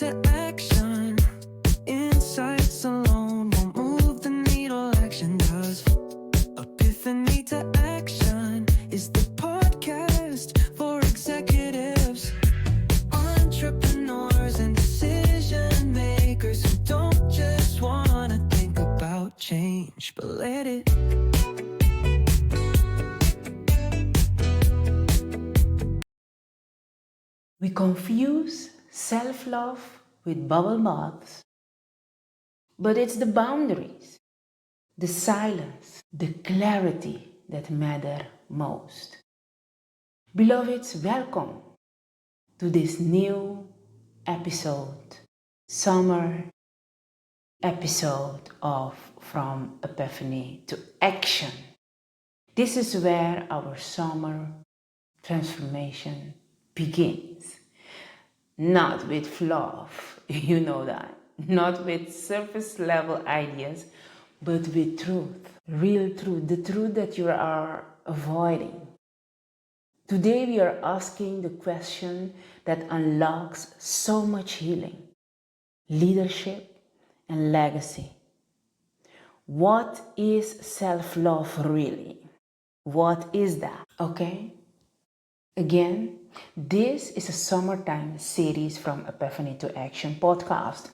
to action. Insights alone won't move the needle, action does. Epiphany to action is the podcast for executives, entrepreneurs, and decision makers who don't just want to think about change, but let it. We confuse self-love with bubble baths, but it's the boundaries, the silence, the clarity that matter most. Beloveds, welcome to this new episode, summer episode of From Epiphany to Action. This is where our summer transformation begins. Not with fluff, you know that. Not with surface level ideas, but with truth, real truth, the truth that you are avoiding. Today we are asking the question that unlocks so much healing, leadership, and legacy. What is self-love really? What is that? Okay? Again, this is a summertime series from Epiphany to Action podcast.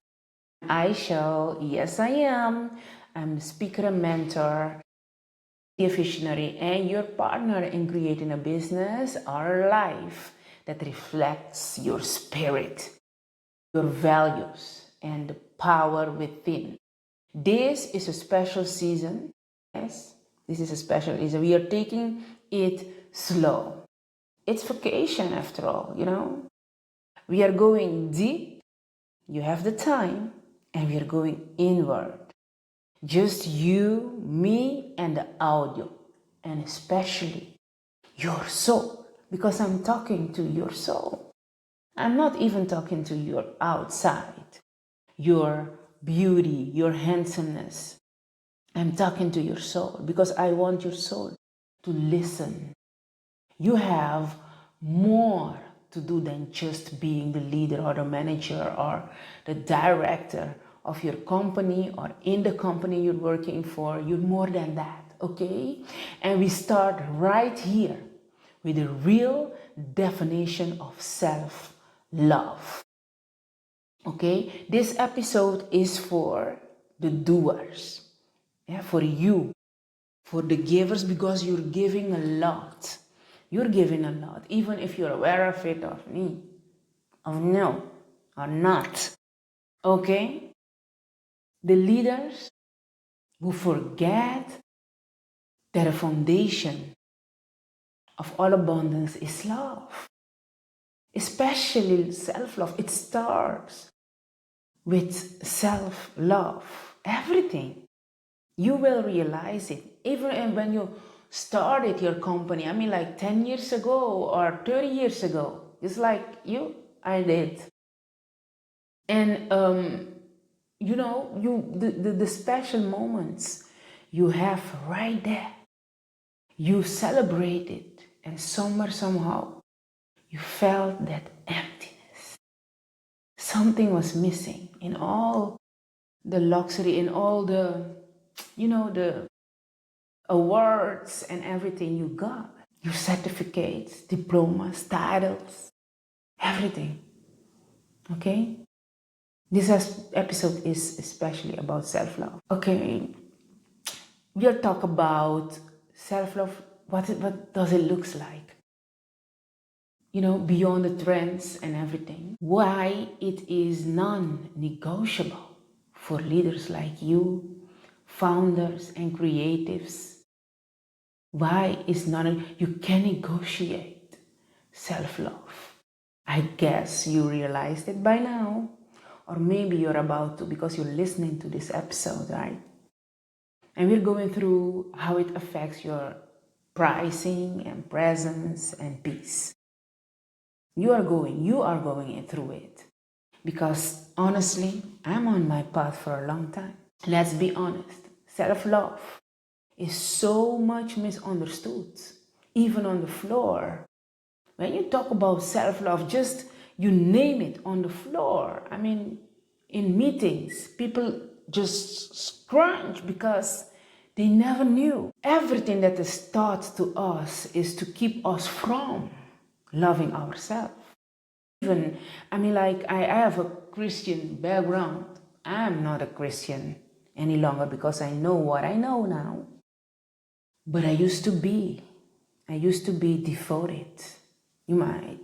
Yes I am. I'm a speaker and mentor, a visionary, and your partner in creating a business or a life that reflects your spirit, your values, and the power within. This is a special season. Yes, this is a special season. We are taking it slow. It's vacation after all, you know. We are going deep, you have the time, and we are going inward. Just you, me, and the audio, and especially your soul, because I'm talking to your soul. I'm not even talking to your outside, your beauty, your handsomeness. I'm talking to your soul because I want your soul to listen. You have more to do than just being the leader or the manager or the director of your company or in the company you're working for. You're more than that, okay? And we start right here with a real definition of self-love. Okay? This episode is for the doers, for you, for the givers, because you're giving a lot. You're giving a lot, even if you're aware of it or no, or not. Okay? The leaders who forget that the foundation of all abundance is love, especially self-love. It starts with self-love. Everything. You will realize it. Even when you started your company, like 10 years ago or 30 years ago, just like I did. And, the special moments you have right there, you celebrate it, and somehow, you felt that emptiness. Something was missing in all the luxury, in all the awards and everything you got. Your certificates, diplomas, titles, everything. Okay? This episode is especially about self-love. Okay, we'll talk about self-love. What does it look like? Beyond the trends and everything. Why it is non-negotiable for leaders like you, founders and creatives. Why is you can negotiate self-love. I guess you realized it by now. Or maybe you're about to, because you're listening to this episode, right? And we're going through how it affects your pricing and presence and peace. You are going through it. Because honestly, I'm on my path for a long time. Let's be honest. Self-love is so much misunderstood, even on the floor. When you talk about self-love, just You name it on the floor. I mean, in meetings, people just scrunch because they never knew. Everything that is taught to us is to keep us from loving ourselves. Even, I mean, like, I have a Christian background. I'm not a Christian any longer because I know what I know now. But I used to be. I used to be devoted. You might.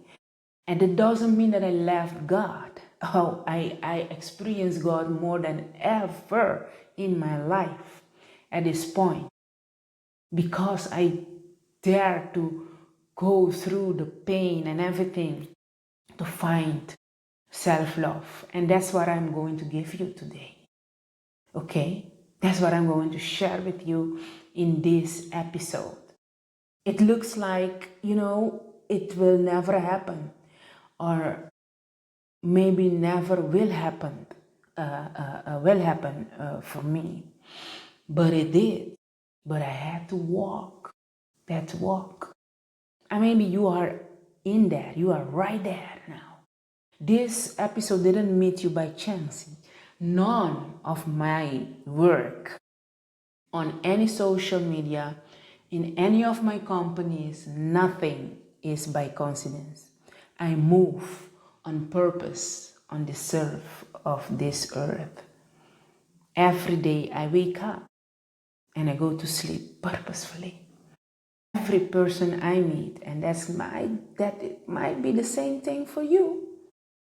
And it doesn't mean that I left God. Oh, I experienced God more than ever in my life at this point because I dare to go through the pain and everything to find self-love. And that's what I'm going to give you today. Okay? That's what I'm going to share with you in this episode. It looks like, it will never happen, or maybe never will happen, for me. But it did. But I had to walk that walk. And maybe you are in there. You are right there now. This episode didn't meet you by chance. None of my work on any social media, in any of my companies, nothing is by coincidence. I move on purpose on the surface of this earth. Every day I wake up and I go to sleep purposefully. Every person I meet, and that it might be the same thing for you,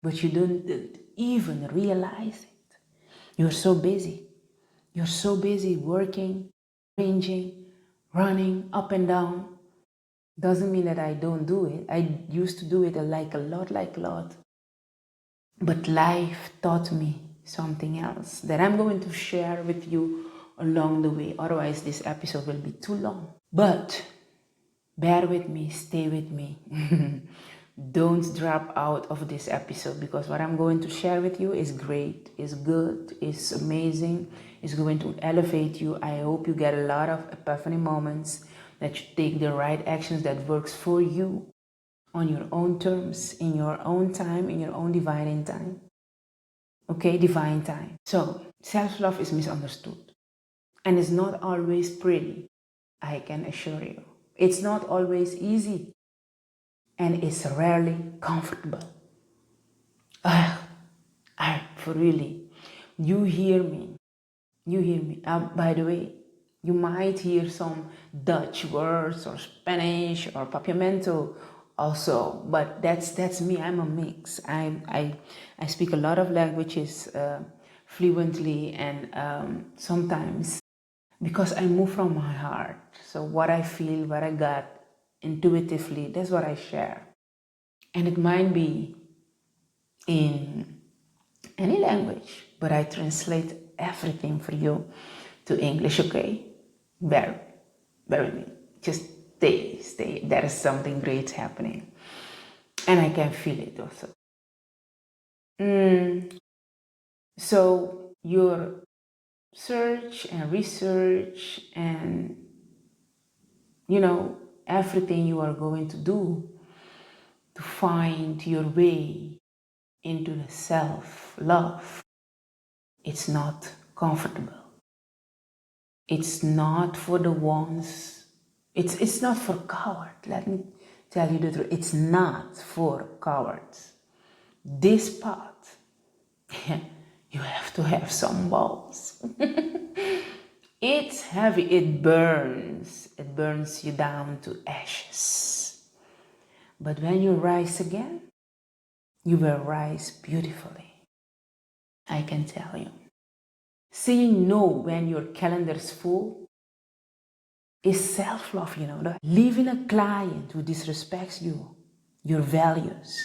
but you don't even realize it. You're so busy. You're so busy working, ranging, running up and down. Doesn't mean that I don't do it. I used to do it like a lot. But life taught me something else that I'm going to share with you along the way. Otherwise, this episode will be too long. But bear with me, stay with me. Don't drop out of this episode because what I'm going to share with you is great, is good, is amazing, is going to elevate you. I hope you get a lot of epiphany moments, that you take the right actions that works for you on your own terms, in your own time, in your own divine time. Okay, divine time. So, self-love is misunderstood and it's not always pretty, I can assure you. It's not always easy. And it's rarely comfortable. For really, you hear me. By the way, you might hear some Dutch words or Spanish or papiamento also, but that's me. I'm a mix. I speak a lot of languages fluently, and sometimes because I move from my heart. So what I feel, what I got intuitively, that's what I share. And it might be in any language, but I translate everything for you to English, okay? Bear with me. Just stay. There is something great happening. And I can feel it also. So your search and research and, everything you are going to do to find your way into the self-love, it's not comfortable. It's not for the ones, it's not for cowards. Let me tell you the truth. It's not for cowards. This path, you have to have some balls. It's heavy, it burns you down to ashes. But when you rise again, you will rise beautifully. I can tell you. Saying no when your calendar is full is self-love, Leaving a client who disrespects you, your values,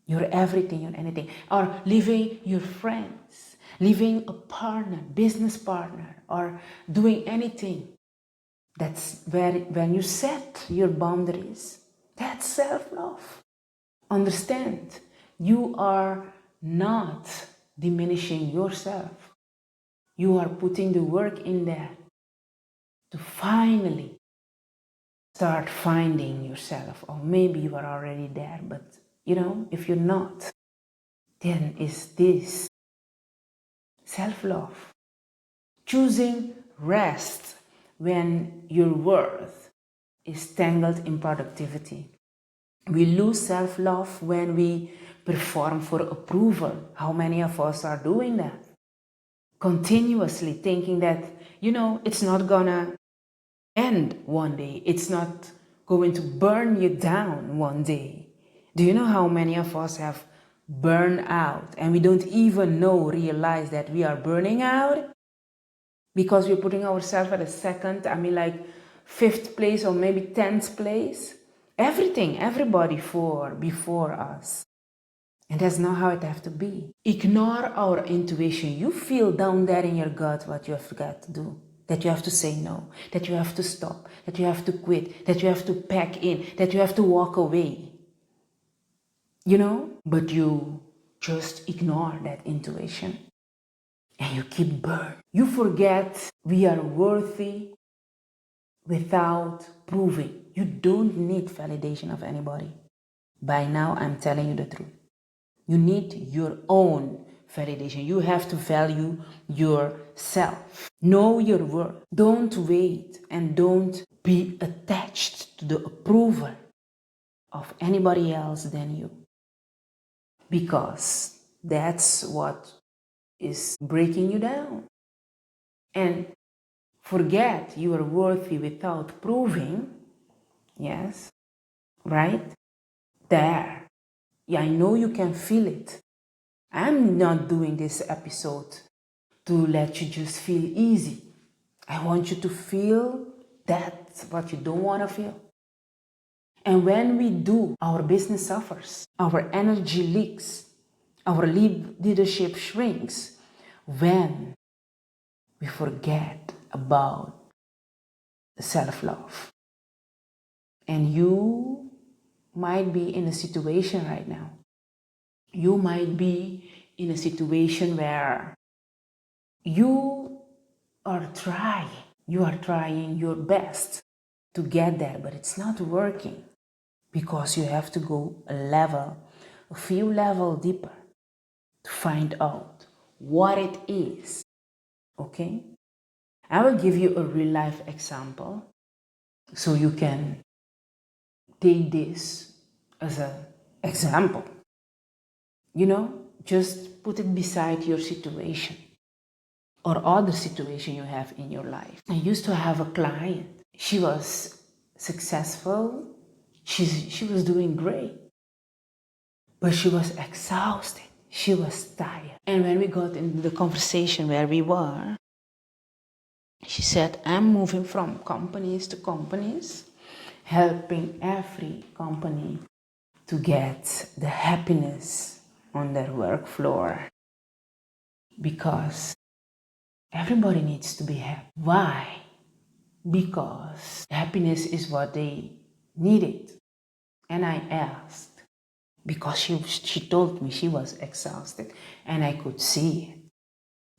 your everything, your anything, or leaving your friends, leaving a partner, business partner, or doing anything. That's when you set your boundaries, that's self-love. Understand, you are not diminishing yourself. You are putting the work in there to finally start finding yourself. Or maybe you are already there, but If you're not, then is this self-love. Choosing rest when your worth is tangled in productivity. We lose self-love when we perform for approval. How many of us are doing that? Continuously thinking that, it's not gonna end one day. It's not going to burn you down one day. Do you know how many of us have burned out and we don't even realize that we are burning out? Because we're putting ourselves at a second, fifth place or maybe 10th place. Everybody before us. And that's not how it has to be. Ignore our intuition. You feel down there in your gut what you have got to do. That you have to say no, that you have to stop, that you have to quit, that you have to pack in, that you have to walk away. But you just ignore that intuition. And you keep burning. You forget we are worthy without proving. You don't need validation of anybody. By now, I'm telling you the truth. You need your own validation. You have to value yourself. Know your worth. Don't wait and don't be attached to the approval of anybody else than you. Because that's what is breaking you down. And forget you are worthy without proving. Yes, right? There. Yeah, I know you can feel it. I'm not doing this episode to let you just feel easy. I want you to feel that's what you don't want to feel. And when we do, our business suffers, our energy leaks, our leadership shrinks when we forget about self-love. And you might be in a situation right now. You might be in a situation where you are trying your best to get there, but it's not working because you have to go a few levels deeper to find out what it is. Okay? I will give you a real life example so you can take this as an example. Just put it beside your situation or other situation you have in your life. I used to have a client. She was successful. She was doing great. But she was exhausted. She was tired. And when we got into the conversation where we were, she said, I'm moving from companies to companies, helping every company to get the happiness on their work floor. Because everybody needs to be happy. Why? Because happiness is what they needed. And I asked, because she told me she was exhausted, and I could see it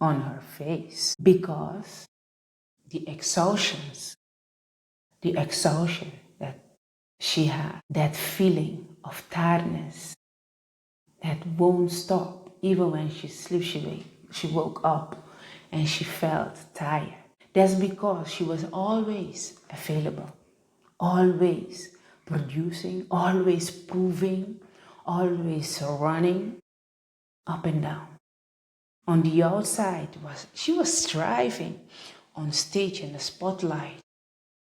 on her face. Because the exhaustion that she had, that feeling of tiredness that won't stop. Even when she slept, she woke up and she felt tired. That's because she was always available, always producing, always proving, always running up and down. On the outside, she was striving on stage in the spotlight.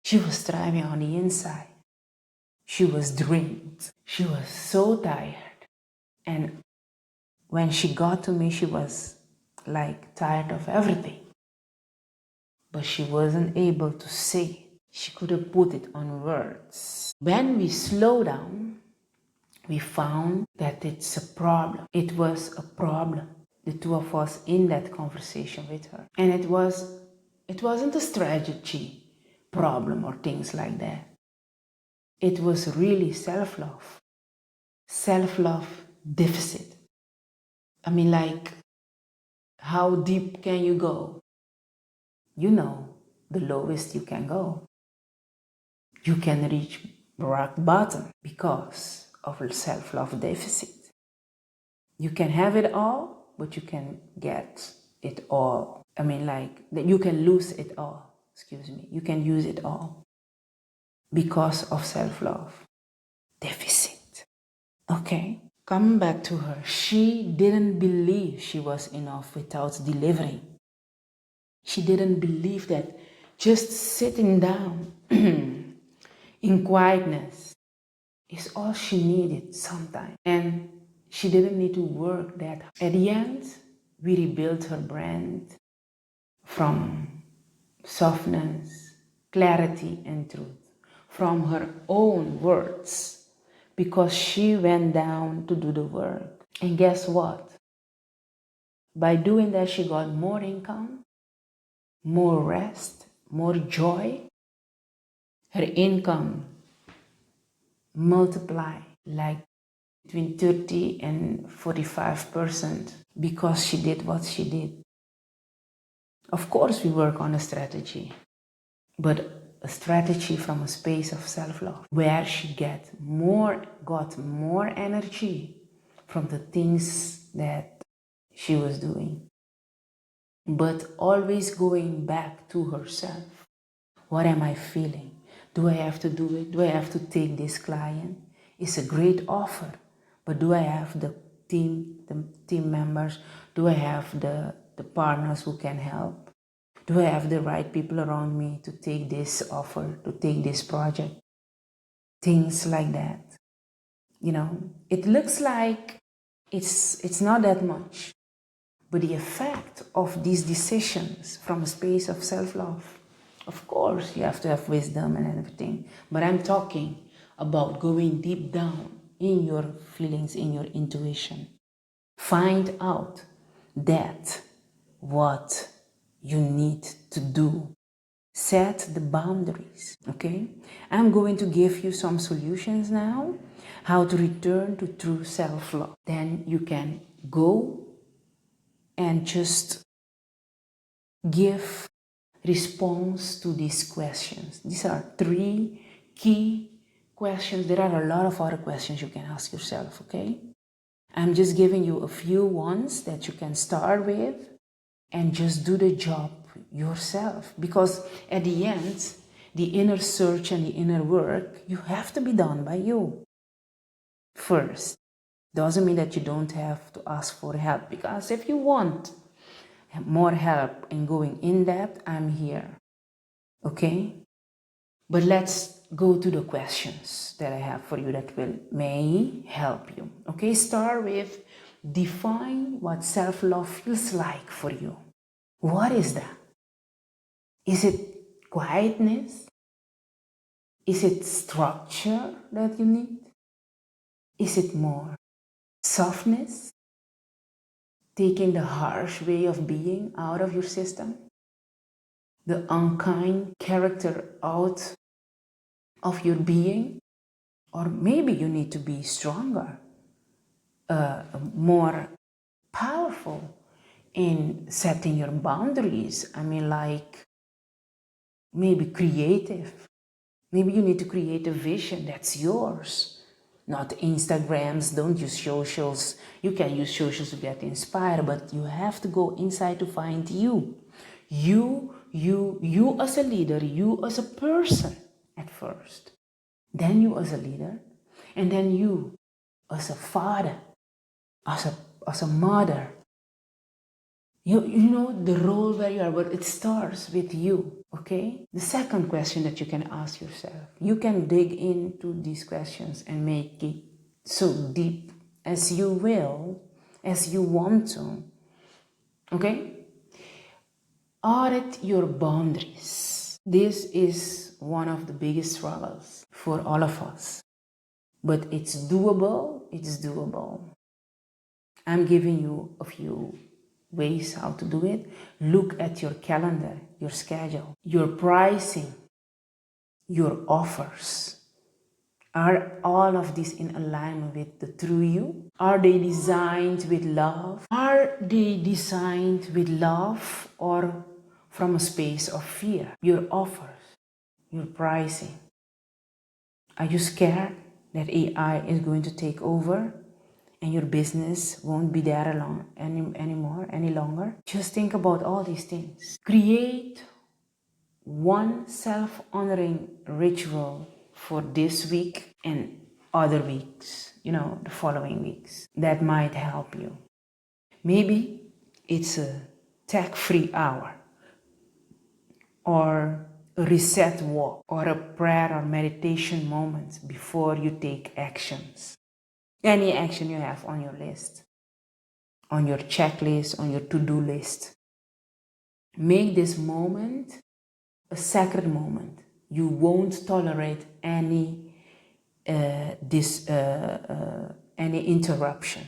She was striving on the inside. She was drained. She was so tired. And when she got to me, she was tired of everything. But she wasn't able to say it. She couldn't put it on words. When we slow down, we found that it's a problem. It was a problem, the two of us in that conversation with her. And it wasn't a strategy problem or things like that. It was really self-love. Self-love deficit. How deep can you go? The lowest you can go. You can reach rock bottom because of a self-love deficit. You can have it all, but you can get it all. I mean, like, you can lose it all. Excuse me. You can use it all because of self-love deficit. Okay? Coming back to her, she didn't believe she was enough without delivering. She didn't believe that just sitting down in quietness is all she needed sometimes. And she didn't need to work that hard. At the end, we rebuilt her brand from softness, clarity, and truth, from her own words, because she went down to do the work. And guess what? By doing that, she got more income, more rest, more joy. Her income multiplied like between 30 and 45% because she did what she did. Of course, we work on a strategy, but a strategy from a space of self-love where she got more energy from the things that she was doing, but always going back to herself. What am I feeling? Do I have to do it? Do I have to take this client? It's a great offer, but do I have the team members? Do I have the partners who can help? Do I have the right people around me to take this offer, to take this project? Things like that. You know, it looks like it's not that much, but the effect of these decisions from a space of self-love, of course, you have to have wisdom and everything, but I'm talking about going deep down in your feelings, in your intuition. Find out that what you need to do. Set the boundaries, okay? I'm going to give you some solutions now, how to return to true self-love. Then you can go and just give response to these questions. These are 3 key questions. There are a lot of other questions you can ask yourself, okay? I'm just giving you a few ones that you can start with and just do the job yourself. Because at the end, the inner search and the inner work, you have to be done by you first. Doesn't mean that you don't have to ask for help, because if you want more help in going in depth, I'm here, okay? But let's go to the questions that I have for you that may help you, okay? Start with define what self-love feels like for you. What is that? Is it quietness? Is it structure that you need? Is it more softness? Taking the harsh way of being out of your system? The unkind character out of your being? Or maybe you need to be stronger, more powerful in setting your boundaries. I mean, like maybe creative. Maybe you need to create a vision that's yours, not Instagrams. Don't use socials. You can use socials to get inspired, but you have to go inside to find you. You as a leader, you as a person at first. Then you as a leader, and then you as a father, as a mother. You know the role where you are, but it starts with you, okay? The second question that you can ask yourself, you can dig into these questions and make it so deep as you will, as you want to, okay? Audit your boundaries. This is one of the biggest struggles for all of us, but it's doable, it's doable. I'm giving you a few ways how to do it. Look at your calendar, your schedule, your pricing, your offers. Are all of these in alignment with the true you? Are they designed with love? Are they designed with love or from a space of fear? Your offers, your pricing. Are you scared that AI is going to take over and your business won't be there any longer. Just think about all these things. Create one self-honoring ritual for this week and other weeks, the following weeks, that might help you. Maybe it's a tech-free hour, or a reset walk, or a prayer or meditation moment before you take actions. Any action you have on your list, on your checklist, on your to-do list. Make this moment a sacred moment. You won't tolerate any interruption.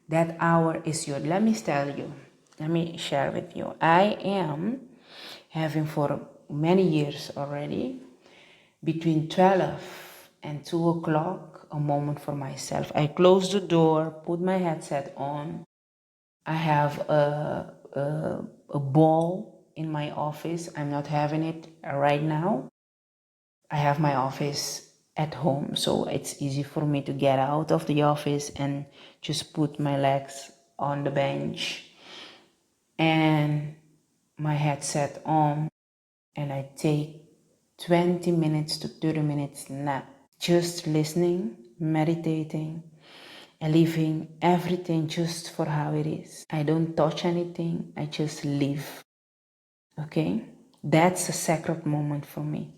That hour is yours. Let me share with you. I am having for many years already, between 12 and 2 o'clock, a moment for myself. I close the door, put my headset on. I have a ball in my office. I'm not having it right now. I have my office at home, so it's easy for me to get out of the office and just put my legs on the bench and my headset on, and I take 20 minutes to 30 minutes nap, just listening, meditating, and leaving everything just for how it is. I don't touch anything, I just live. Okay? That's a sacred moment for me.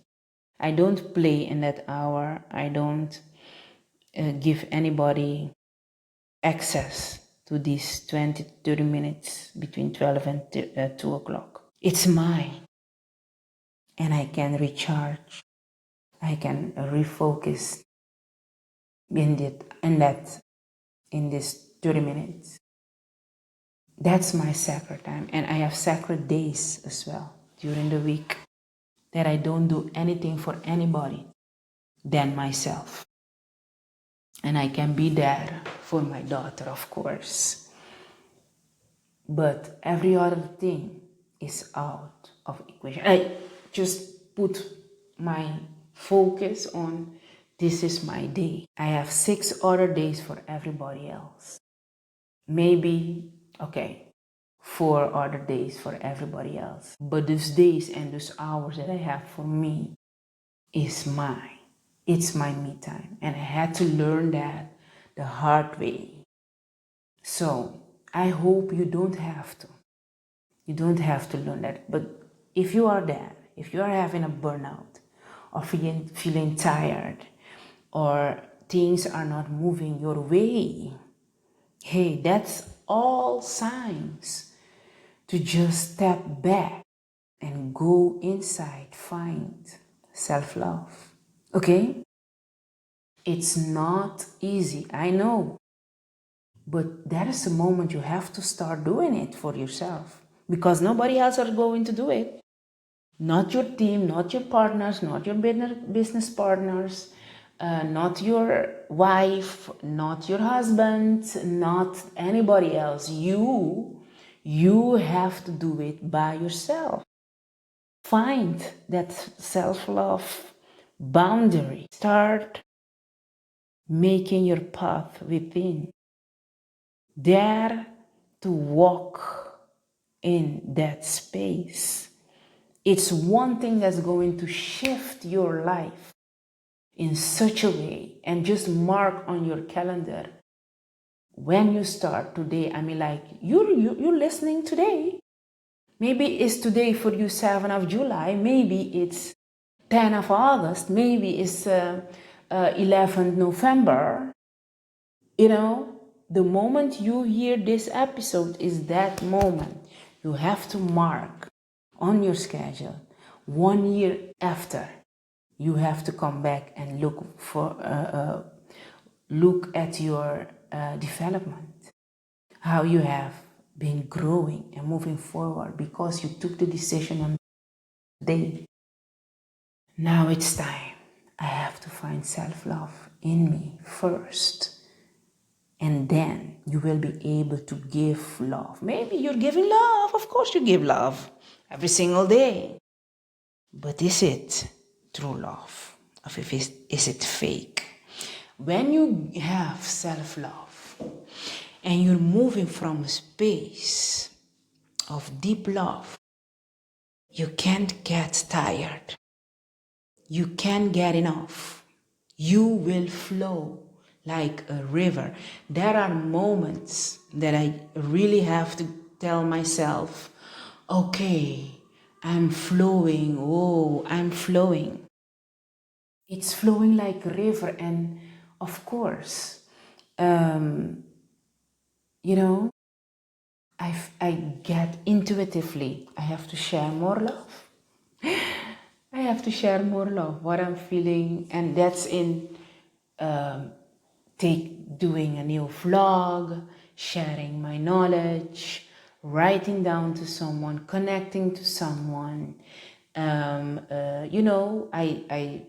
I don't play in that hour. I don't give anybody access to these 20 to 30 minutes between 12 and 2 o'clock. It's mine. And I can recharge. I can refocus in this 30 minutes. That's my sacred time. And I have sacred days as well during the week that I don't do anything for anybody than myself. And I can be there for my daughter, of course. But every other thing is out of equation. I just put my focus on this is my day. I have 6 other days for everybody else. Maybe, 4 other days for everybody else. But those days and those hours that I have for me is mine. It's my me time. And I had to learn that the hard way. So I hope you don't have to. You don't have to learn that. But if you are there, if you are having a burnout, or feeling tired, or things are not moving your way, hey, that's all signs to just step back and go inside, find self-love. Okay? It's not easy, I know. But that is the moment you have to start doing it for yourself. Because nobody else is going to do it. Not your team, not your partners, not your business partners, not your wife, not your husband, not anybody else. You have to do it by yourself. Find that self-love boundary. Start making your path within. Dare to walk in that space. It's one thing that's going to shift your life in such a way, and just mark on your calendar when you start today. I mean, like you're listening today. Maybe it's today for you 7th of July. Maybe it's 10th of August. Maybe it's 11th November. The moment you hear this episode is that moment. You have to mark on your schedule 1 year after. You have to come back and look at your development, how you have been growing and moving forward because you took the decision on the day. Now it's time. I have to find self-love in me first. And then you will be able to give love. Maybe you're giving love. Of course you give love every single day. But is it true love? Or is it fake? when you have self-love and you're moving from a space of deep love, you can't get tired. You can't get enough. You will flow like a river. There are moments that I really have to tell myself, okay, I'm flowing. Oh, I'm flowing. It's flowing like a river. And of course, you know, I get intuitively, I have to share more love. I have to share more love, what I'm feeling, and that's in doing a new vlog, sharing my knowledge, writing down to someone, connecting to someone. I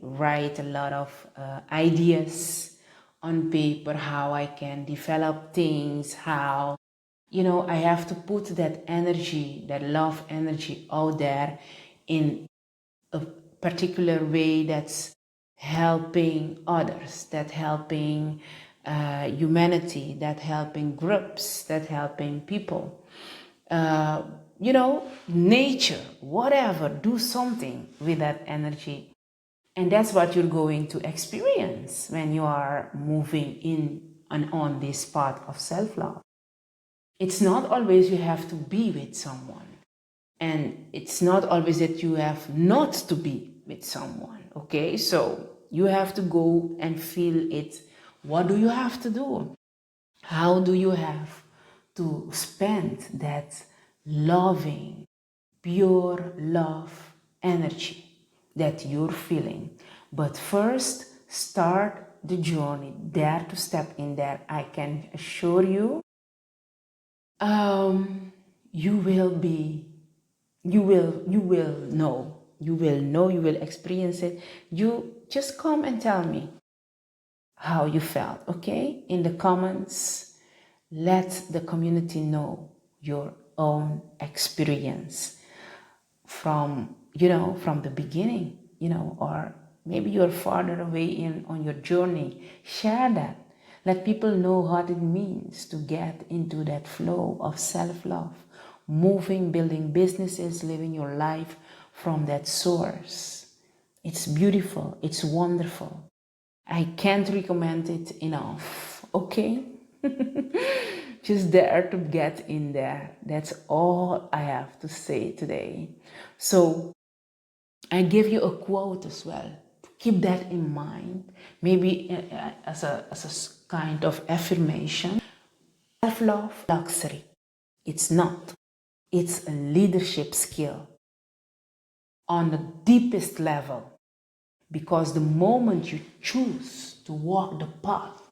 write a lot of ideas on paper, how I can develop things, how, I have to put that energy, that love energy out there in a particular way that's helping others, that helping humanity, that helping groups, that helping people. Nature, whatever, do something with that energy. And that's what you're going to experience when you are moving in and on this path of self-love. It's not always you have to be with someone. And it's not always that you have not to be with someone, okay? So you have to go and feel it. What do you have to do? How do you have to spend that loving, pure love energy that you're feeling? But first, start the journey, dare to step in there. I can assure you, you will be you will know, you will experience it. You just come and tell me how you felt, okay? In the comments, let the community know your own experience from from the beginning, or maybe you're farther away on your journey. Share that. Let people know what it means to get into that flow of self-love, moving, building businesses, living your life from that source. It's beautiful, it's wonderful. I can't recommend it enough, okay? Just dare to get in there. That's all I have to say today. So I give you a quote as well. Keep that in mind. Maybe as a kind of affirmation. Self-love, luxury. It's not. It's a leadership skill on the deepest level. Because the moment you choose to walk the path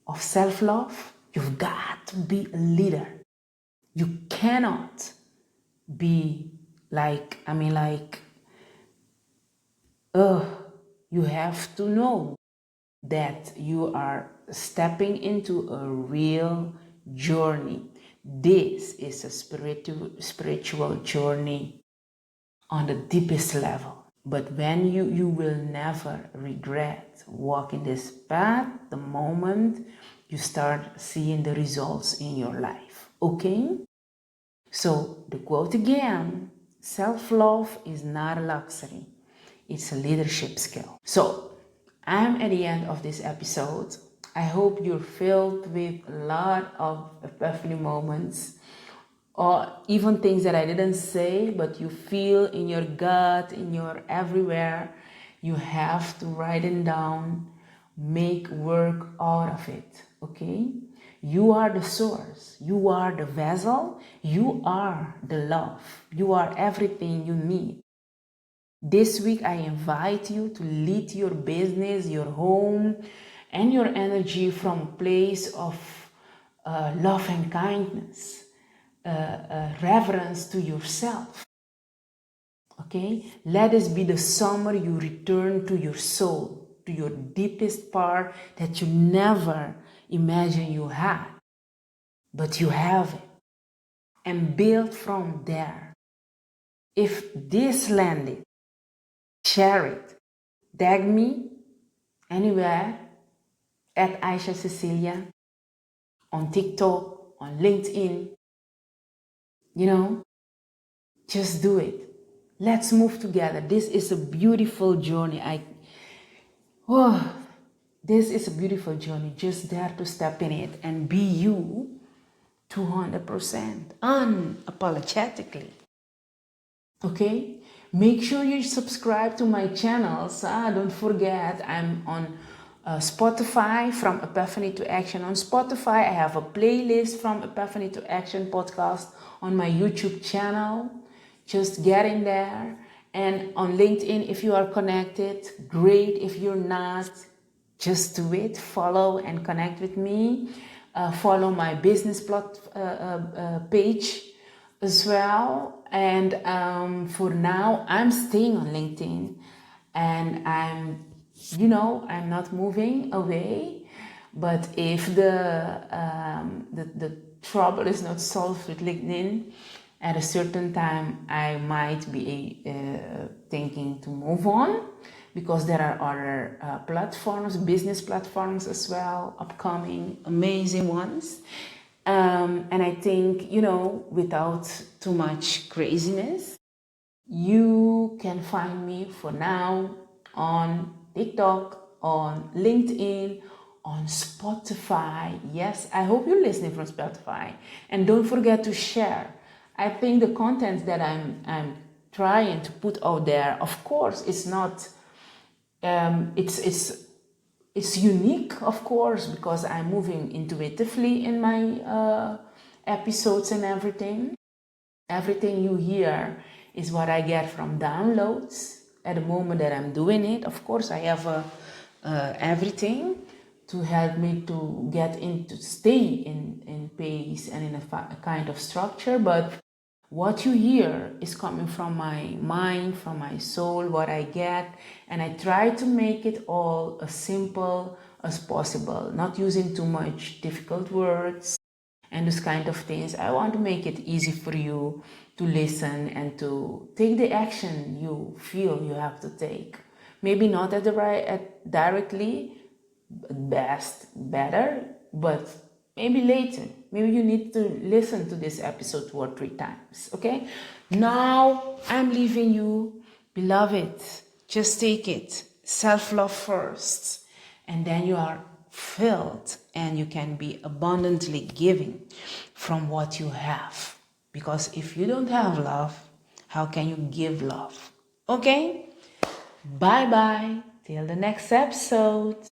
of self-love, you've got to be a leader. You cannot be you have to know that you are stepping into a real journey. This is a spiritual journey on the deepest level. But when you will never regret walking this path the moment you start seeing the results in your life, okay? So the quote again, self-love is not a luxury, it's a leadership skill. So I'm at the end of this episode. I hope you're filled with a lot of epiphany moments, or even things that I didn't say, but you feel in your gut, in your everywhere. You have to write it down, make work out of it, okay? You are the source, you are the vessel, you are the love, you are everything you need. This week, I invite you to lead your business, your home, and your energy from a place of love and kindness, reverence to yourself. Okay? Let this be the summer you return to your soul, to your deepest part that you never imagined you had, but you have it. And build from there. If this landed, share it. Tag me anywhere at Aisha Cecilia, on TikTok, on LinkedIn. Just do it. Let's move together. This is a beautiful journey. This is a beautiful journey. Just dare to step in it and be you 200%, unapologetically. Okay? Make sure you subscribe to my channels. Don't forget, I'm on Spotify, From Epiphany to Action. On Spotify, I have a playlist From Epiphany to Action podcast on my YouTube channel. Just get in there. And on LinkedIn, if you are connected, great. If you're not, just do it. Follow and connect with me. Follow my business page as well. And for now, I'm staying on LinkedIn, and I'm not moving away. But if the trouble is not solved with LinkedIn, at a certain time I might be thinking to move on, because there are other platforms, business platforms as well, upcoming, amazing ones. And I think, without too much craziness, you can find me for now on TikTok, on LinkedIn, on Spotify. Yes, I hope you're listening from Spotify. And don't forget to share. I think the content that I'm trying to put out there, of course, it's not, it's unique, of course, because I'm moving intuitively in my episodes and everything. Everything you hear is what I get from downloads at the moment that I'm doing it. Of course, I have everything to help me to stay in pace and in a kind of structure. But what you hear is coming from my mind, from my soul, what I get. And I try to make it all as simple as possible, not using too much difficult words and those kind of things. I want to make it easy for you to listen and to take the action you feel you have to take. Maybe not directly, better, but maybe later. Maybe you need to listen to this episode 2 or 3 times, okay? Now I'm leaving you, beloved. Just take it. Self-love first, and then you are filled and you can be abundantly giving from what you have. Because if you don't have love, how can you give love? Okay? Bye-bye. Till the next episode.